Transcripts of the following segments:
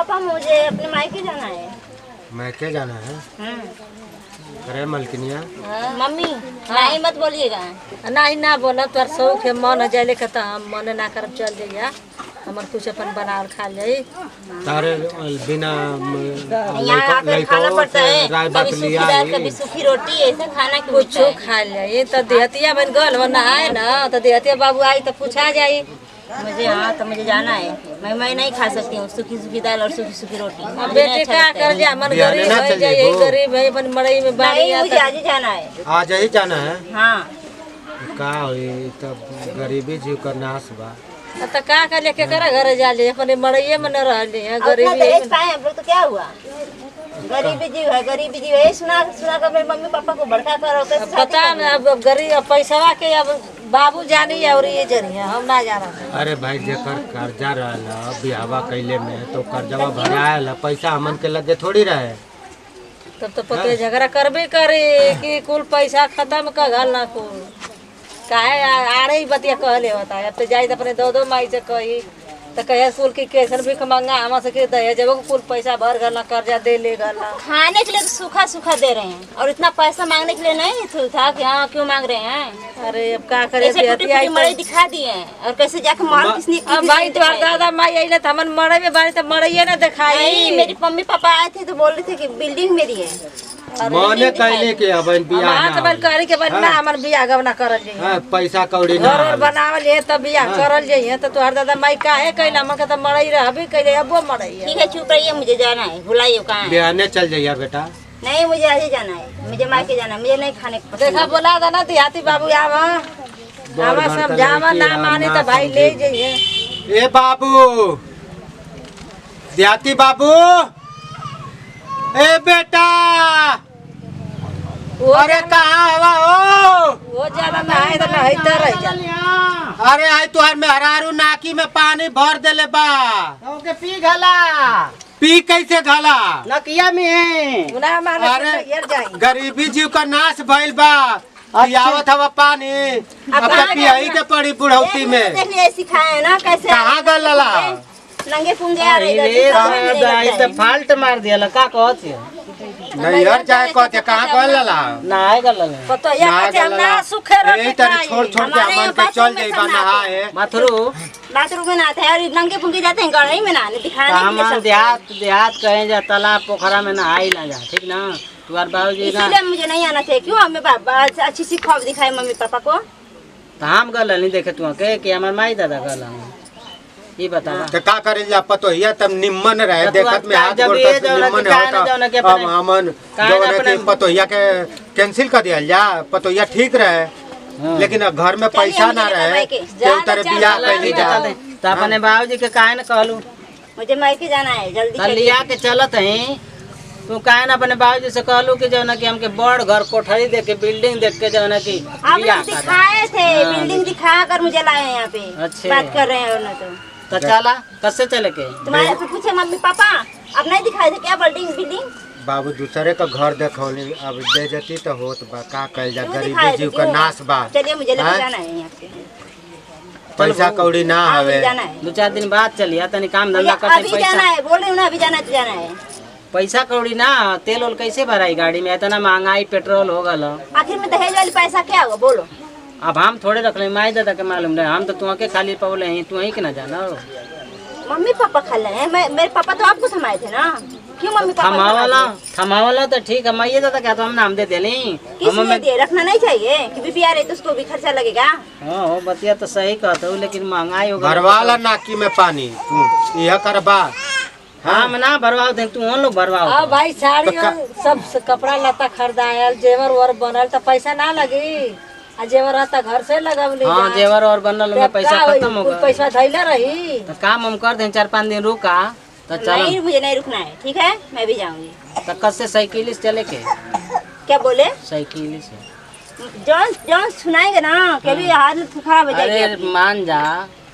पापा मुझे अपने मायके जाना है। मायके जाना है? अरे मलकिनिया मम्मी नहीं मत बोलिएगा। नहीं ना बोला तोर शौक है मन जाए के तो हम मन ना कर चल जाइए हमर कुछ अपन बनावल खा ले तारे बिना यहाँ आकर खाना पड़ता है, कभी सूखी दाल कभी सूखी रोटी ऐसा खाना कुछ खा ले तो देहतिया बन गल वरना आए ना तो देहतिया बाबू आई तो पूछा जाई मुझे। हाँ तो मुझे जाना है। मैं नहीं खा सकती हूँ सूखी सूखी दाल और सूखी सूखी रोटी। अब बेटे का कर जा मन गरीब है जाए गरीब है अपन मड़ई में बाड़ी मुझे आज ही जाना है। आज ही जाना है? हाँ का हुई तब गरीबी जीव का नाश बा तो का लेके करा घर जा ले अपने मड़ई में न रह ले गरीबी हम लोग तो क्या हुआ गरीबी जीव है, गरीबी जीव है। सुना सुना कर मेरे मम्मी पापा को बड़का करो पता है अब गरीब पैसा के अब बाबू जानी और ये जनी हम ना जाना। अरे भाई जेकर कर्जा रहला बिहावा कैले में तो कर्जवा भरायल पैसा हमन के लगे थोड़ी रहे। तब तो पते झगड़ा करबे करे कि कुल पैसा खत्म कर गल ना कुल काहे आड़े ही बतिया कहले होता है। अब तो जाई अपने दो माई से कही तो कहे कुल की कैसन भी मंगा हम से दे जब कुल पैसा भर गल कर्जा दे ले गल खाने के लिए तो सूखा सूखा दे रहे हैं और इतना पैसा मांगने के लिए नहीं था कि हाँ क्यों मांग रहे हैं। अरे अब का करे मड़ई दिखा दिए और कैसे जाके माल किसने अब भाई तो दादा माई अइले तो हमन मड़ई में बाड़ी तो मड़ई ना दिखाई। मेरी मम्मी पापा आए थे तो बोल रहे थे कि बिल्डिंग मेरी है। माने कहले के अपन बियाह ना बल करे के बाद ना हमर बियाह गवना करल जाई। हां पैसा कौड़ी ना घर बनावल है तब बियाह करल जाई तो तोहर दादा माई काहे कैला हमके तो मड़ई रहबे कैले अबो मड़ई है। ठीक है चुप रहिए मुझे जाना है भुलाइए कहां है। बियाहने चल जाइए बेटा। नहीं मुझे आज ही जाना है, मुझे मायके जाना है, मुझे नहीं खाने को देखा बोला था ना देहाती बाबू आवा आवा समझावा ना माने तो भाई ले जाइए। ए बाबू देहाती बाबू ए बेटा अरे कहाँ हवा हो? वो ज्यादा नहाए तो नहाते रह जा। अरे आई तुहार में हरारू नाकी में पानी भर देले बा ओके पी घला पी कैसे घाला नकिया में है। ना माने अरे यार जाई गरीबी जीव का नाश भइल बा पियावत हवा पानी अब पियाई के पड़ी बुढ़ौती में देखिए सिखाए ना कैसे कहाँ गलला नंगे पुंगे आ रहे रे तो फाल्ट मार दिया का कहत है नहीं यार चाहे कहते कहाँ गलला ना है गल पतो या कहते हम ना सुखे रह यही तरह छोड़ छोड़ के हमन के चल जाई बा नहाए माथुरु बाथरूम में नहाते हैं और नंगे पुंगे जाते हैं गढ़ई में नहाने दिखाने के लिए हम सब। देहात कहे जा तालाब पोखरा में नहाई ना जा ठीक ना तुम्हारे बाबूजी ना इसलिए मुझे नहीं आना चाहिए। क्यों हमें अच्छी सी खौफ दिखाई मम्मी पापा को। तो हम गल नहीं देखे तुम के कि हमार माई दादा गल ये बता तो का करे जा पतो हिया तब निम्मन रहे देखत में हाथ जब गोड़ ये तक जौना निम्मन के काहे ना होता जौना के अब अपने- हमन काहे ना जौना के अपने- पतो हिया के कैंसिल कर दिया जा पतो हिया ठीक रहे लेकिन अब घर में पैसा ना रहे तो तरह बियाह कैली जा तो अपने बाबूजी के काहे ना कहलू मुझे मायके जाना है जल्दी लिया के चलत है तू काहे ना अपने बाबूजी से कहलू कि जौना कि हमके बड़ घर कोठरी देख के बिल्डिंग देख के जौना कि आप लोग दिखाए थे बिल्डिंग दिखा कर मुझे लाए हैं यहाँ पे अच्छा। बात कर रहे हैं तो चला कैसे चले के तुम्हारे से पूछे मम्मी पापा अब नहीं दिखाए थे क्या बिल्डिंग बाबू दूसरे का घर देखौली अब दे जती तो होत बा का कइल जा क्यों गरीबी दिखाए थे, जीव का क्यों? नाश बा चलिए मुझे लेके हाँ? जाना है यहाँ से। पैसा कौड़ी ना हाँ, हवे मुझे जाना है 2-4 दिन बाद चलिए तनी काम धंधा मुझे करते अभी जाना पैसा है बोल रही हूँ ना अभी जाना है तो जाना है। पैसा कौड़ी ना तेल ओल कैसे भराई गाड़ी में इतना महंगाई पेट्रोल हो गल आखिर में दहेज वाली पैसा क्या हुआ बोलो। अब हम थोड़े रख ले माई दादा के मालूम रहे हम तो तुमके खाली पवले हैं तू ही के ना जाना मम्मी पापा खा रहे हैं मेरे पापा तो आपको थमाए थे ना। क्यों मम्मी पापा थमावाला तो ठीक है माइए दादा क्या तो हम नाम दे देली किसने दिए रखना नहीं चाहिए कि बीबी आ रही तो उसको भी खर्चा लगेगा। हाँ बतिया तो सही कहते हो लेकिन महंगाई हो भरवाला नाकी में पानी तू यह करबा हम ना भरवाओ थे तू लोग भरवाओ अब भाई साड़ी सब कपड़ा लता खरीदायल जेवर वर बनल तो पैसा ना लगी आ जेवर रहता घर से लगवली हाँ जेवर और बनल में पैसा खत्म हो गया पैसा धैले रही तो काम हम कर दे 4-5 दिन रुका तो चलो नहीं मुझे नहीं रुकना है ठीक है मैं भी जाऊंगी। तो कब से साइकिल से चले के क्या बोले साइकिल से जॉन जॉन सुनाएंगे ना कभी हाथ खराब हो जाएगी अरे आपकी। मान जा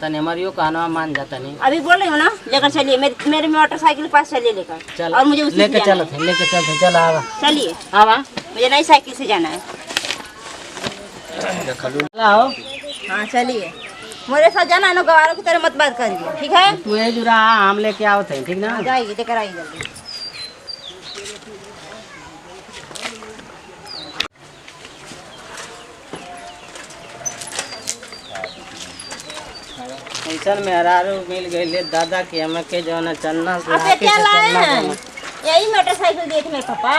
तने मरियो कहना मान जा तनी अभी बोल रही हूँ ना लेकर चलिए मेरे मोटरसाइकिल के पास चलिए लेकर चल और मुझे उसी से लेके जाना चलते लेके चलते चल आवा है। चलिए आवा मुझे नई साइकिल से जाना है। आओ हाँ चलिए मेरे साथ जाना ना, गवारों की तरह मत बात करिए, ठीक है? तू ये जुरा हम लेके आओ थे, ठीक ना? जाइए लेकर आइए जल्दी। ऐसा मेहरारू मिल गई ले दादा की हमें के जो ना चलना से आप ये क्या लाए हैं? यही मोटरसाइकिल दिए थे मेरे पापा।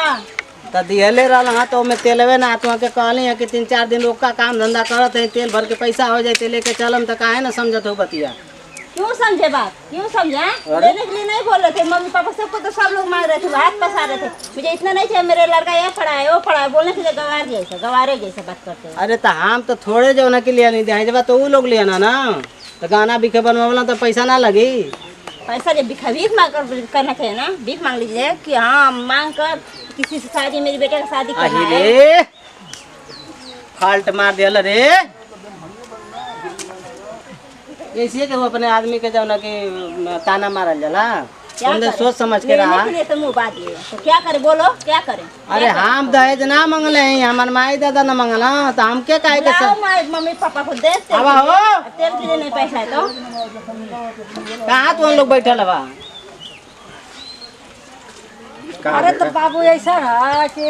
तो दिहले रहल हाँ तो मैं तेलवे ना तुआ के कहली है कि 3-4 दिन रोक का काम धंधा करत है, तेल भर के पैसा हो जाते लेके चलम तो काहे ना समझत हो बतिया। क्यों समझे बात? क्यों समझे? लेने के लिए नहीं बोल रहे थे, मम्मी पापा सबको तो सब लोग मांग रहे थे, हाथ पसा रहे थे। मुझे इतना नहीं चाहिए, मेरे लड़का ये पढ़ा है वो पढ़ा है, बोलने के लिए गवारे जैसे बात करते हैं। अरे तो हम तो थोड़े जो ना के लिए नहीं दे जब तो वो लोग ले ना तो गाना बिखे बनवाला तो पैसा ना लगी। पैसा जब भीख मांग कर करना चाहिए ना, भीख मांग लीजिए कि हाँ मांग कर किसी से शादी, मेरी बेटे का शादी करना है। रे फाल्ट मार दिया रे, ऐसे के वो अपने आदमी के जौना कि ताना मारल जाला, समझे सोच समझ के रहा। तो मुँह बात ये तो क्या करे, बोलो क्या करे? अरे हम दहेज ना मंगले हैं, हमार माई दादा ना मंगला तो हम क्या काहे के सब मम्मी पापा को दे तेल अब हो के लिए नहीं पैसा है तो कहाँ तू लोग बैठल बा? अरे तो बाबू ऐसा है कि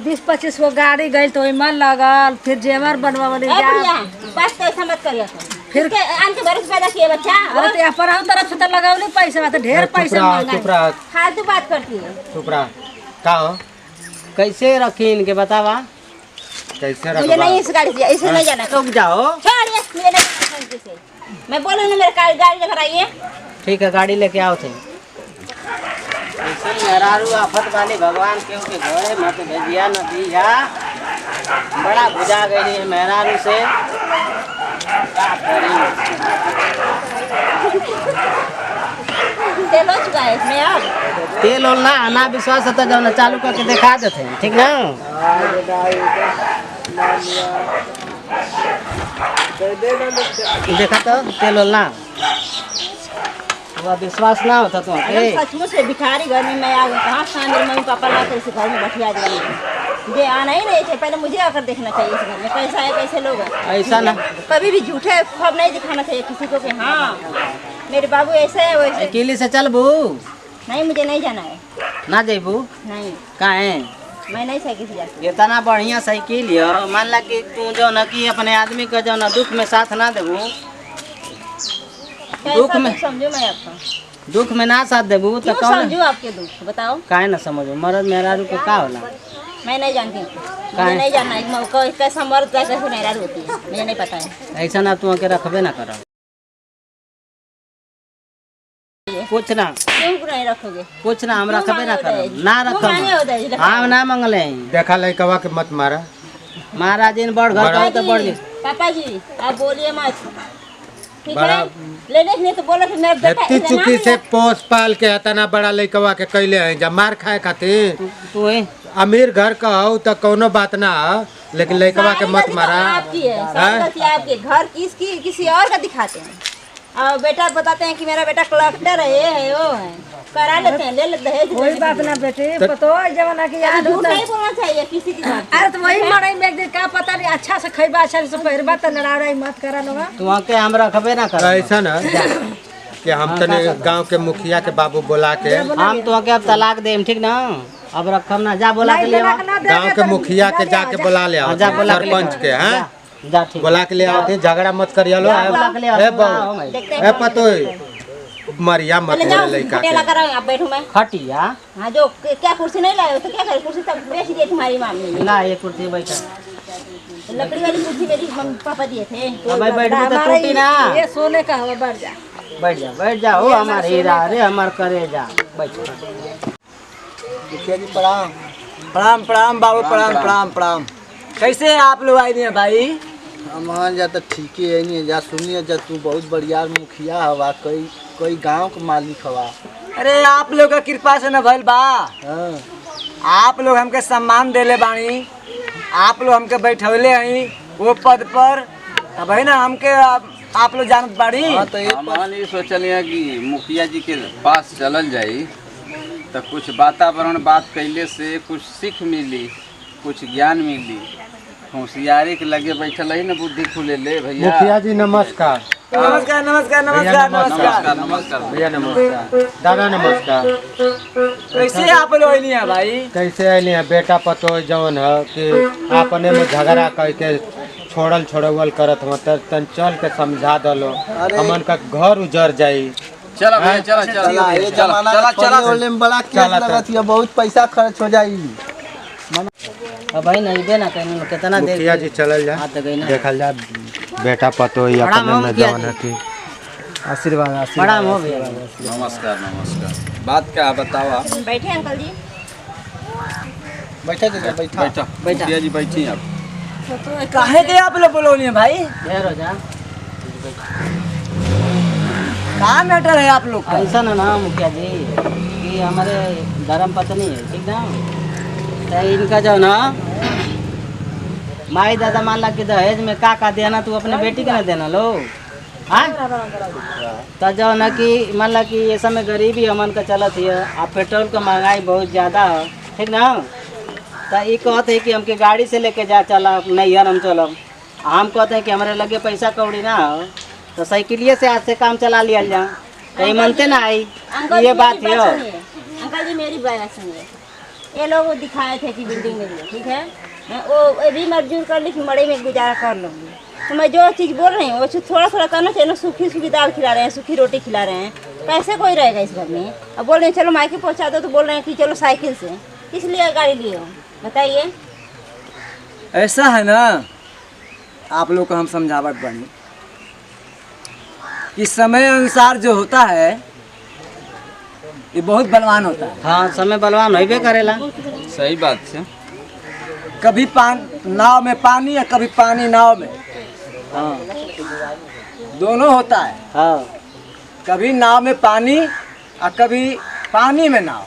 20-25 गो गाड़ी गई तो मन लगल, फिर जेवर बनवाने जा बस तो ऐसा मत करिए, फिर के आन के भरोसे पैदा किए बच्चा। अरे तो अपन हम तरफ से तो लगावले पैसा, तो ढेर पैसा मांगा। फालतू बात करती है। चुप रहा। का हो? कैसे रखी इनके बतावा? कैसे मुझे रखबा? नहीं इस गाड़ी से, इसमें नहीं जाना। रुक जाओ, छोड़िए, मुझे नहीं से। मैं बोल रही हूँ मेरे गाड़ी लेकर आइए। ठीक है गाड़ी लेके आओ थे। ऐसे मेहरारू आफत वाली भगवान केहू के घरे मत भेजिया न दीजा, बड़ा बुझा गई है मेहरारू से। क्या करी? तेल हो चुका है इसमें अब। तेल ओल ना विश्वास होता जब ना चालू करके दिखा देते हैं, ठीक ना? देखा तो तेल ओल ना विश्वास ना होता तो सचमुच से भिखारी घर में मैं आ गई, कहाँ से मेरे मम्मी पापा लाते इस घर में बैठिया जाएंगे। मुझे आना ही नहीं चाहिए, पहले मुझे आकर देखना चाहिए इस घर में कैसा है कैसे लोग हैं। ऐसा ना कभी भी झूठे ख्वाब नहीं दिखाना चाहिए किसी को कि हाँ मेरे बाबू ऐसे है वैसे। अकेले से चल बू नहीं, मुझे नहीं जाना है। ना जेबू नहीं, काहे? मैं नहीं साइकिल से जाती। इतना बढ़िया साइकिल है, मान ला कि तू जो ना कि अपने आदमी का जो ना दुख में साथ ना देबू, दुख में समझू मैं आपका, दुख में ना साथ देबू तो क्यों कौन समझू आपके दुख बताओ? काहे ना समझो? मर्द मेहरारू को का होला? मैं नहीं जानती, मुझे नहीं जानना है कैसा मर्द कैसे मेहरारू होती है, मुझे नहीं पता है। ऐसा ना तू के रखबे ना कर कुछ ना, क्यों नहीं रखोगे? कुछ ना हम क्यों रखबे ना मांगे कर दहेज? ना क्यों मांगे हो दहेज? रखब हम ना मंगले हैं। देखा लड़कवा के मत मारा। महाराज इन बड़ घर का तो बढ़ गई। पापा जी आप बोलिए मत, ठीक बड़ा- है? लेने के लिए तो बोलो कि मेरा बेटा इतनी ऐसा चुकी ना से है। पोस पाल के इतना बड़ा लड़कवा के कैले हैं जब मार खाए खातिर। तू है अमीर घर का हो तो कोनो बात ना हो, लेकिन लड़कवा के सारी मत गलती तो मारा। आपकी है, सारी गलती आपकी। घर किसकी किसी और का दिखाते हैं और बेटा बताते हैं कि मेरा बेटा कलेक्टर है, ये है वो है, करा लेते हैं, ले लेते हैं। कोई बात ना बेटे, पतो जमाना की याद झूठ होता नहीं बोलना चाहिए किसी की बात। अरे तो वही मरई में एक दिन का पता नहीं, अच्छा से खइबा अच्छा से पहिरबा तो लड़ाई मत करा लोगा। तू के हम रखबे ना कर ऐसा ना कि हम तने गांव के मुखिया के बाबू बुला के हम तो के अब तलाक देम, ठीक ना? अब रखम ना, जा बोला के ले आ। गांव के मुखिया के जाके बुला ले आओ, जा बोला के ले सरपंच के हैं जा ठीक बुला के ले आओ, झगड़ा मत करिए लो। बुला के ले आओ, ए बुलाओ बहू मैं। ए पतो मरिया मत चले हो जाओ लड़का खटिया के। कराओ, आप बैठो मैं। खटिया हाँ जो क्या कुर्सी नहीं लाए हो तो क्या करे, कुर्सी सब बेच दिए तुम्हारी मामी ने। ना ये कुर्सी बैठा लकड़ी वाली कुर्सी मेरी मम्मी पापा दिए थे। अब भाई बैठ भी तो टूटी ना। ये सोने का हवा बढ़ जा। बैठ जा हो हमार हीरा रे हमार करे जा बैठ। मुखिया जी प्रणाम। प्रणाम प्रणाम बाबू, प्रणाम प्रणाम प्रणाम। कैसे आप लोग आए हैं भाई? हमार जा तो ठीक है नहीं जा, सुनिए जा तू बहुत बढ़िया मुखिया हवा, कई गांव के मालिक हवा। अरे आप लोग का कृपा से न भइल बा, हाँ आप लोग हमके सम्मान देले बानी, आप लोग हमके बैठौले हई वो पद पर, तब है ना हमके आप लोग जानत बाड़ी। हाँ तो ये हमारा ये सोचल है कि मुखिया जी के पास चलल जाई तो कुछ वातावरण बात कैले से कुछ सीख मिली, कुछ ज्ञान मिली। होशियारी के लगे बैठल ही ना बुद्धि खुले ले भैया। मुखिया जी नमस्कार। नमस्कार नमस्कार नमस्कार नमस्कार नमस्कार भैया नमस्कार, दादा नमस्कार। कैसे आप लोग नहीं है भाई? कैसे आइली है? बेटा पतो जौन है कि अपने में झगड़ा करके छोड़ल छोड़ल करत हो, तन चल के समझा दलो, हमन का घर उजड़ जाई। चला भाई चला चला चला ये जमाना चला चला चला में बड़ा केस लगत है, बहुत पैसा खर्च हो जाई। अब भाई नहीं देना कहने कितना देर मुखिया जी चलल जा, हाथ गई ना देखल जा बेटा पतो ही बड़ा अपने में मुखिया जौन है कि आशीर्वाद बड़ा आशीर्वाद। हो गया नमस्कार नमस्कार। बात क्या है बतावा। बैठे अंकल जी। बैठा जा बैठा। बैठा मुखिया जी बैठी आप। काहे के आप लोग बोलो नहीं है भाई? ढेर हो जा कहाँ मैटर है आप लोग का? ऐसा ना मुखिया जी कि हमारे धर्म पत्नी है ठीक ना, तो इनका जो ना माई दादा मान ला कि दहेज में का देना तू अपने बेटी के ना देना लो। हाँ तो जो ना कि मान ला कि ये समय गरीबी हमन का चलत है, अब पेट्रोल का महंगाई बहुत ज़्यादा है ठीक ना, तो ये कहते हैं कि हमके गाड़ी से लेके जा चला नहीं यार हम चलब, हम कहते हैं कि हमारे लगे पैसा कौड़ी ना हो तो साइकिलिए से आज से काम चला लिया जा, कहीं मनते ना आई अंकल ये जी, बात मेरी है। सुनिए। अंकल जी मेरी बात सुनिए, ये लोग वो दिखाए थे कि बिल्डिंग में लिए, ठीक है, वो भी मजदूर कर ली कि मड़े में गुजारा कर लूँगी, तो मैं जो चीज़ बोल रही हूँ वो थोड़ा थोड़ा करना चाहिए ना। सूखी सूखी दाल खिला रहे हैं, सूखी रोटी खिला रहे हैं, कैसे कोई रहेगा इस घर में? अब बोल रहे हैं चलो मायके पहुँचा दो, तो बोल रहे हैं कि चलो साइकिल से, इसलिए गाड़ी लिए हो, बताइए। ऐसा है ना, आप लोग को हम समझावट बनी कि समय अनुसार जो होता है ये बहुत बलवान होता है। हाँ समय बलवान होबे करेला। सही बात है। कभी नाव में पानी है, कभी पानी नाव में, हाँ दोनों होता है। हाँ कभी नाव में पानी और कभी पानी में नाव।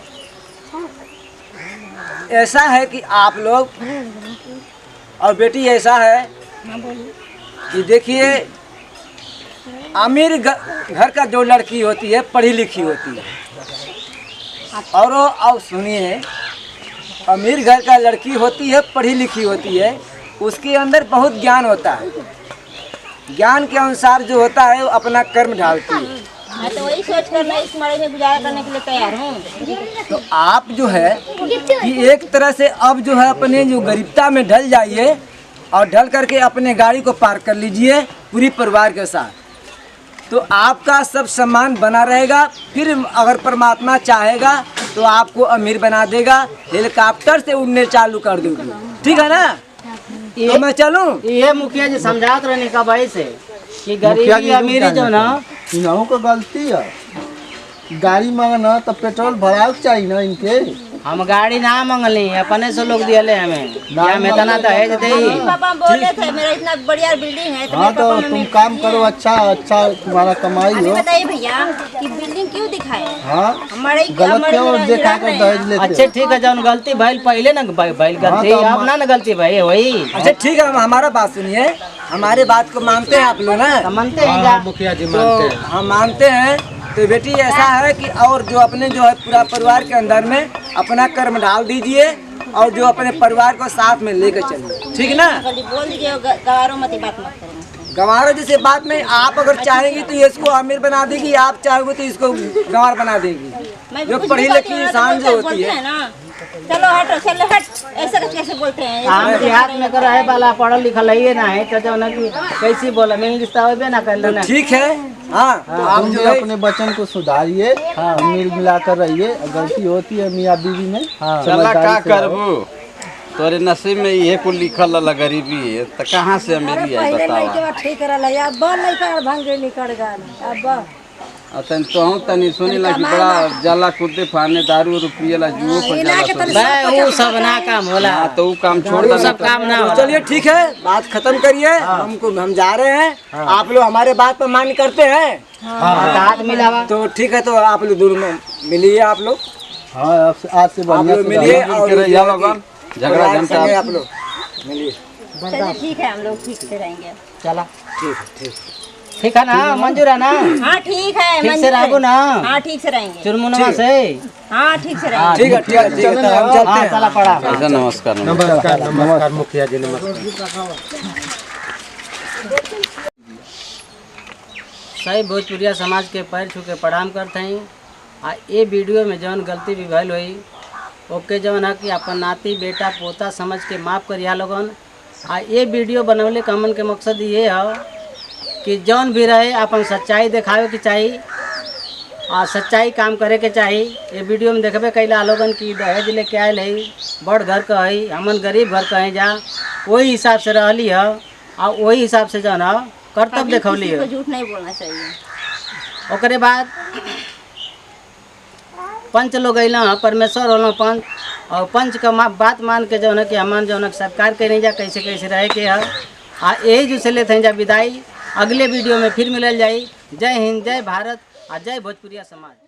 ऐसा है कि आप लोग और बेटी ऐसा है कि देखिए अमीर घर का जो लड़की होती है पढ़ी लिखी होती है, और अब सुनिए अमीर घर का लड़की होती है पढ़ी लिखी होती है, उसके अंदर बहुत ज्ञान होता है, ज्ञान के अनुसार जो होता है वो अपना कर्म ढालती है। मैं तो वही सोच कर मैं इस मड़े में गुजारा करने के लिए तैयार हूँ। तो आप जो है कि एक तरह से अब जो है अपने जो गरीबता में ढल जाइए और ढल करके अपने गाड़ी को पार कर लीजिए पूरी परिवार के साथ, तो आपका सब सम्मान बना रहेगा। फिर अगर परमात्मा चाहेगा तो आपको अमीर बना देगा, हेलीकॉप्टर से उड़ने चालू कर दोगे, ठीक है ना? तो मैं चलूं? ये मुखिया जी समझात रहने का भाई से कि गरीबी अमीरी जो ना इन्हों को गलती है, गाड़ी मांगना तो पेट्रोल भराव चाहिए ना इनके। हम गाड़ी ना मंगली अपने से लोग दिए हमें, हमें इतना दहेज दे। मम्मी पापा बोले थे मेरा इतना बढ़िया बिल्डिंग है, तो हाँ मेरे तो पापा तुम मम्मी काम करो, अच्छा अच्छा तुम्हारा कमाई अभी हो। बताइए भैया कि बिल्डिंग क्यों दिखाए? हाँ हमारे गलत क्यों देखा कर दहेज लेते अच्छे ठीक है, जौन गलती भइल पहले ना भइल गलती, हाँ, तो अब ना गलती भाई वही। अच्छा ठीक है, हमारा बात सुनिए, हमारे बात को मानते हैं आप लोग ना? मानते हैं हाँ, जा मुखिया जी तो मानते हैं। हम मानते हैं। तो बेटी ऐसा है कि और जो अपने जो है पूरा परिवार के अंदर में अपना कर्म डाल दीजिए और जो अपने परिवार को साथ में लेकर चलिए, ठीक ना? कल बोल दीजिए गवारो मत बात मत करें। गंवारों जैसे बात नहीं, आप अगर चाहेंगी तो इसको अमीर बना देगी, आप चाहोगे तो इसको गंवार बना देगी। मैं जो कुछ पढ़ी भी लिखी बोलती हूँ, इंसान जो तो होती बोलते है हैं ना, चलो हटो चलो हट, ऐसा कैसे बोलते हैं? हम देहात में कर रहे वाला पढ़ल लिखल है ना है, तो जो ना कि कैसी बोला मैं इंग्लिश तो होबे ना कर लेना। ठीक है। हाँ तो आप तुम जो भी है अपने बच्चन को सुधारिए, मिल मिलाकर रहिए। गलती होती है मियाँ बीवी में, चला समझदारी का से रहो। करबू, तोरे नसीब में ये कुल लिखल रहा गरीबी है, तो कहाँ से अमीरी है बतावा। ठीक रहा अब नहीं भांगे निकल गया अब अतन तो हम तनी सुनी ला कि बड़ा जाला कुत्ते फाने दारू रुपये ला जुओ पर जाला भाई वो सब ना काम होला, हाँ तो वो काम छोड़ वो दो सब काम ना तो होला। चलिए ठीक है, बात खत्म करिए। हम जा रहे हैं, आप लोग हमारे बात पर मान करते हैं? हाथ मिलावा तो ठीक है, तो आप लोग दूर में मिलिए, आप लोग हाँ आज से आप बढ़िया लोग सुधारो। मिलिए और झगड़ा परिवार झंटा संगे आप लोग मिलिए। चलिए ठीक है, हम लोग ठीक से रहेंगे। चला ठीक ठीक है ना, मंजूर है ना? हाँ ठीक है, ठीक से मंजूर है। रहबो ना? हाँ ठीक से रहेंगे। चुरमुनवा से हाँ ठीक से रहेंगे। ठीक है, ठीक है, ठीक है, तो हम चलते हाँ हैं। चला पड़ा। ऐसा नमस्कार नमस्कार नमस्कार मुखिया जी नमस्कार। सही भोजपुरिया समाज के पैर छू के प्रणाम करते हैं। आ ये वीडियो में जौन गलती भी भइल हुई ओके जौन है कि अपन नाती बेटा पोता समझ के माफ़ करिया लोगन। आ ये वीडियो बनवले का हमन के मकसद ये है कि जौन भी रहे अपन सच्चाई दिखावे के चाहिए आ सच्चाई काम करे के चाहिए। ये वीडियो में देखबे कैला लोगन की दहेज लेके आयल है, बड़ घर का है, हमन गरीब घर का है, जा वही हिसाब से रहली है आ वही हिसाब से जौन है कर्तव्य दिखौली है। झूठ नहीं बोलना चाहिए। ओकरे बाद पंच लोग अल परमेश्वर होना पंच और पंच का बात मान के जो है कि हमन जो है सरकार के नहीं जा कैसे कैसे रहे के है। आ यही जो से लेते हैं जा विदाई। अगले वीडियो में फिर मिलल जाई। जय हिंद, जय भारत, आ जय भोजपुरिया समाज।